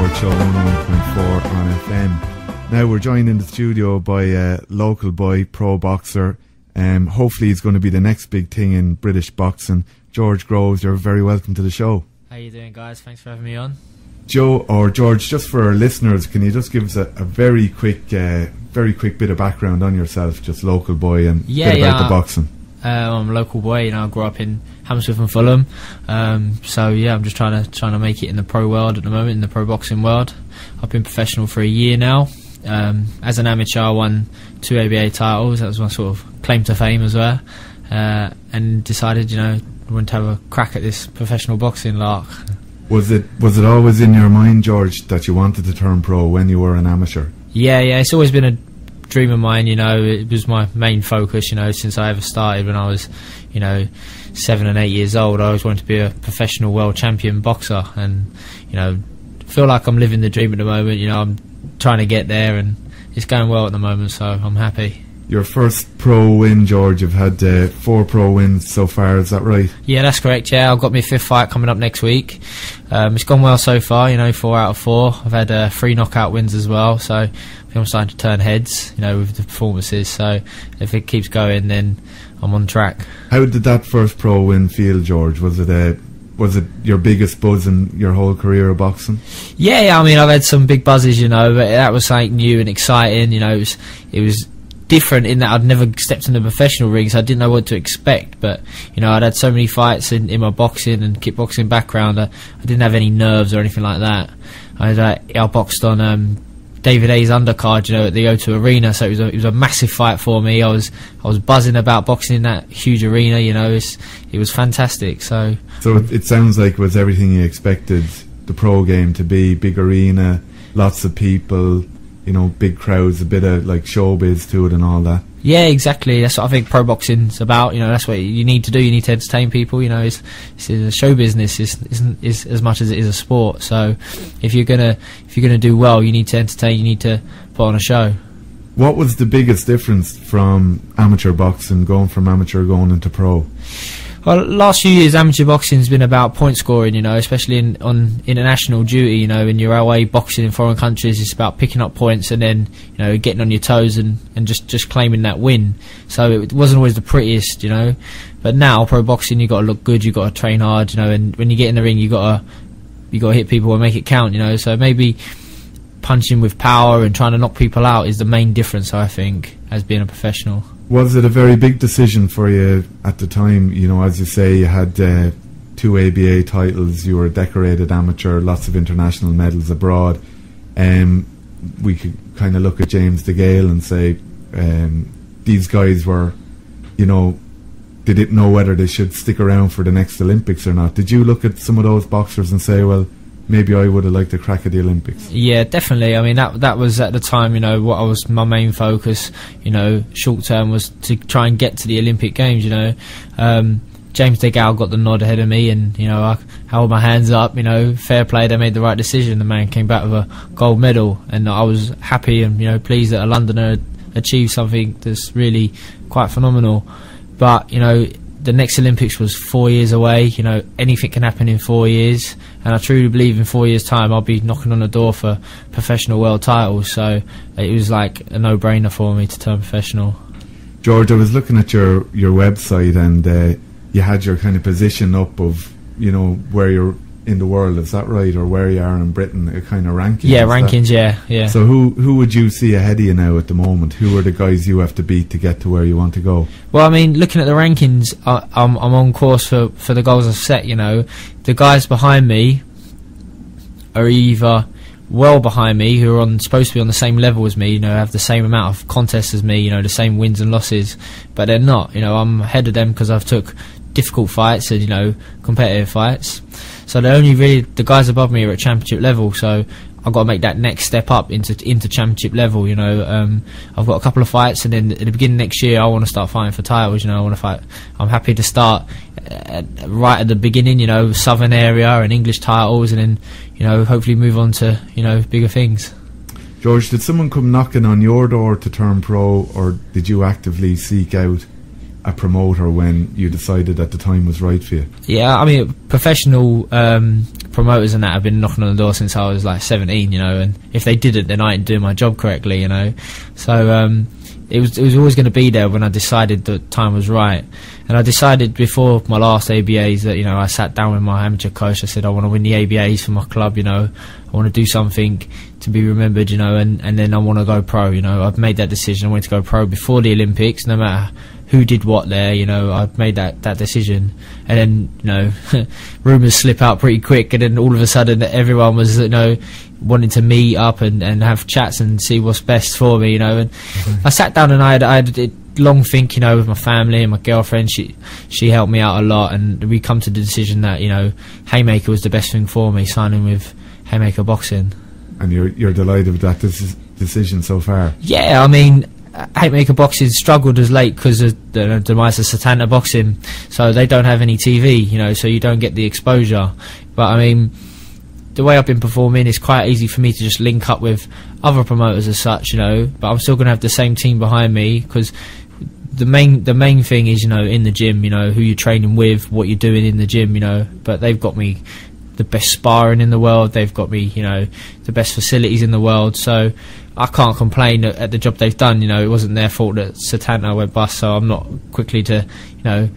Sports Show 101.4 on FM. Now we're joined in the studio by a local boy, pro boxer. Hopefully he's going to be the next big thing in British boxing. George Groves, you're very welcome to the show. How you doing, guys? Thanks for having me on. Joe, or George, just for our listeners, can you just give us a very quick bit of background on yourself, just local boy, and a bit about the boxing? I'm a local boy. I grew up in Hammersmith and Fulham. So yeah, I'm just trying to make it in the pro world at the moment, in the pro boxing world. I've been professional for a year now. As an amateur, I won 2 ABA titles. That was my sort of claim to fame as well. And decided, I wanted to have a crack at this professional boxing lark. Was it always in your mind, George, that you wanted to turn pro when you were an amateur? Yeah, it's always been a dream of mine. It was my main focus, since I ever started when I was 7 and 8 years old. I always wanted to be a professional world champion boxer, and feel like I'm living the dream at the moment. I'm trying to get there, and it's going well at the moment, so I'm happy. Your first pro win, George, you've had 4 pro wins so far, is that right? Yeah, that's correct. Yeah, I've got my 5th fight coming up next week. It's gone well so far, 4 out of 4. I've had 3 knockout wins as well, so I think I'm starting to turn heads, with the performances. So if it keeps going, then I'm on track. How did that first pro win feel, George? Was it your biggest buzz in your whole career of boxing? Yeah, I've had some big buzzes, but that was something new and exciting. It was different in that I'd never stepped in the professional ring, so I didn't know what to expect. But I'd had so many fights in my boxing and kickboxing background. I didn't have any nerves or anything like that. I outboxed on David Haye's undercard, at the O2 Arena, so it was a massive fight for me. I was buzzing about boxing in that huge arena. It was fantastic. So it sounds like it was everything you expected the pro game to be: big arena, lots of people, big crowds, a bit of like showbiz to it and all that. Yeah, exactly. That's what I think pro boxing's about. That's what you need to do. You need to entertain people. It's a show business. Is as much as it is a sport. So if you're gonna do well, you need to entertain. You need to put on a show. What was the biggest difference from amateur boxing, going going into pro? Well, last few years amateur boxing has been about point scoring, especially on international duty. In your away boxing in foreign countries, it's about picking up points and then getting on your toes and just claiming that win. So it wasn't always the prettiest, But now pro boxing, you got to look good, you got to train hard, and when you get in the ring, you got to hit people and make it count, So maybe punching with power and trying to knock people out is the main difference, I think, as being a professional. Was it a very big decision for you at the time? As you say, you had 2 ABA titles, you were a decorated amateur, lots of international medals abroad. We could kind of look at James DeGale and say these guys were, they didn't know whether they should stick around for the next Olympics or not. Did you look at some of those boxers and say, well, maybe I would have liked a crack at the Olympics? Yeah, definitely. That was at the time, what was my main focus, short term was to try and get to the Olympic Games, James DeGale got the nod ahead of me, and, I held my hands up, fair play, they made the right decision. The man came back with a gold medal, and I was happy and, pleased that a Londoner had achieved something that's really quite phenomenal. But, the next Olympics was 4 years away. Anything can happen in 4 years, and I truly believe in 4 years' time I'll be knocking on the door for professional world titles. So it was like a no-brainer for me to turn professional. George, I was looking at your website, and you had your kind of position up of where you're in the world. Is that right, or where you are in Britain? A kind of ranking? Yeah, rankings. Yeah. So who would you see ahead of you now at the moment? Who are the guys you have to beat to get to where you want to go? Well, looking at the rankings, I'm on course for the goals I've set. The guys behind me are either well behind me, who are supposed to be on the same level as me, have the same amount of contests as me, the same wins and losses, but they're not. I'm ahead of them because I've took difficult fights and competitive fights. So they're only really, the guys above me are at championship level, so I've got to make that next step up into championship level. I've got a couple of fights, and then at the beginning of next year I want to start fighting for titles. I want to fight. I'm happy to start right at the beginning, southern area and English titles, and then hopefully move on to bigger things. George, did someone come knocking on your door to turn pro, or did you actively seek out a promoter when you decided that the time was right for you? Yeah, I mean, professional promoters and that have been knocking on the door since I was like 17, you know, and if they didn't, then I didn't do my job correctly, you know. So it was always going to be there when I decided that time was right. And I decided before my last ABAs that, you know, I sat down with my amateur coach. I said, I want to win the ABAs for my club, you know. I want to do something to be remembered, you know, and then I want to go pro, you know. I've made that decision. I wanted to go pro before the Olympics, no matter who did what there, you know. I've made that decision. And then, you know, rumours slip out pretty quick, and then all of a sudden everyone was, you know, wanting to meet up and have chats and see what's best for me, you know. And I sat down and I had a long think, you know, with my family and my girlfriend. She helped me out a lot, and we come to the decision that, you know, Hayemaker was the best thing for me, signing with Hayemaker Boxing. And you're delighted with that decision so far? Yeah, I mean, Hayemaker Boxing struggled as late because of the demise of Satanta Boxing, so they don't have any TV, you know, so you don't get the exposure. But I mean, the way I've been performing, it's quite easy for me to just link up with other promoters as such, you know, but I'm still going to have the same team behind me, because the main thing is, you know, in the gym, you know, who you're training with, what you're doing in the gym, you know. But they've got me the best sparring in the world, they've got me, you know, the best facilities in the world, so I can't complain at the job they've done. You know, it wasn't their fault that Satanta went bust, so I'm not quickly to, you know,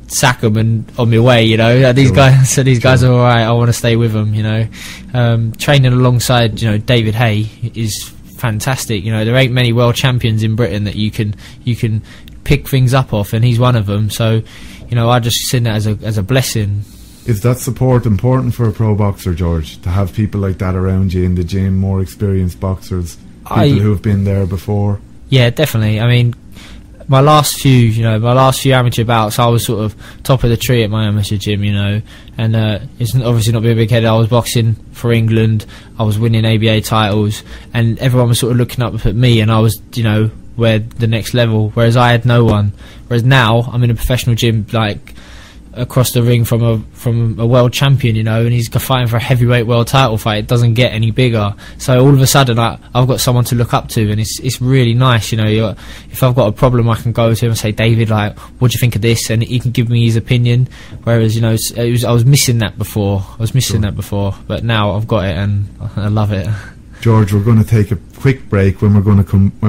sack them and on my way, you know. These guys are alright, I want to stay with them, you know. Training alongside, you know, David Haye is fantastic, you know. There ain't many world champions in Britain that you can pick things up off, and he's one of them, so, you know, I just see that as a blessing. Is that support important for a pro boxer, George, to have people like that around you in the gym, more experienced boxers, people who have been there before? Yeah, definitely. I mean, my last few amateur bouts, I was sort of top of the tree at my amateur gym, you know, and it's obviously not being big-headed. I was boxing for England, I was winning ABA titles, and everyone was sort of looking up at me, and I was, you know, where the next level, whereas I had no one. Whereas now, I'm in a professional gym, like, across the ring from a world champion, you know, and he's fighting for a heavyweight world title fight. It doesn't get any bigger, so all of a sudden I've got someone to look up to, and it's really nice, you know. If I've got a problem, I can go to him and say, David, like, what do you think of this, and he can give me his opinion. Whereas, you know, I was missing that before. But now I've got it, and I love it. George, we're going to take a quick break. When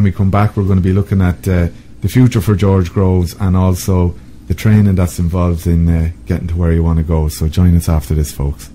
we come back, we're going to be looking at the future for George Groves, and also the training that's involved in getting to where you want to go. So join us after this, folks.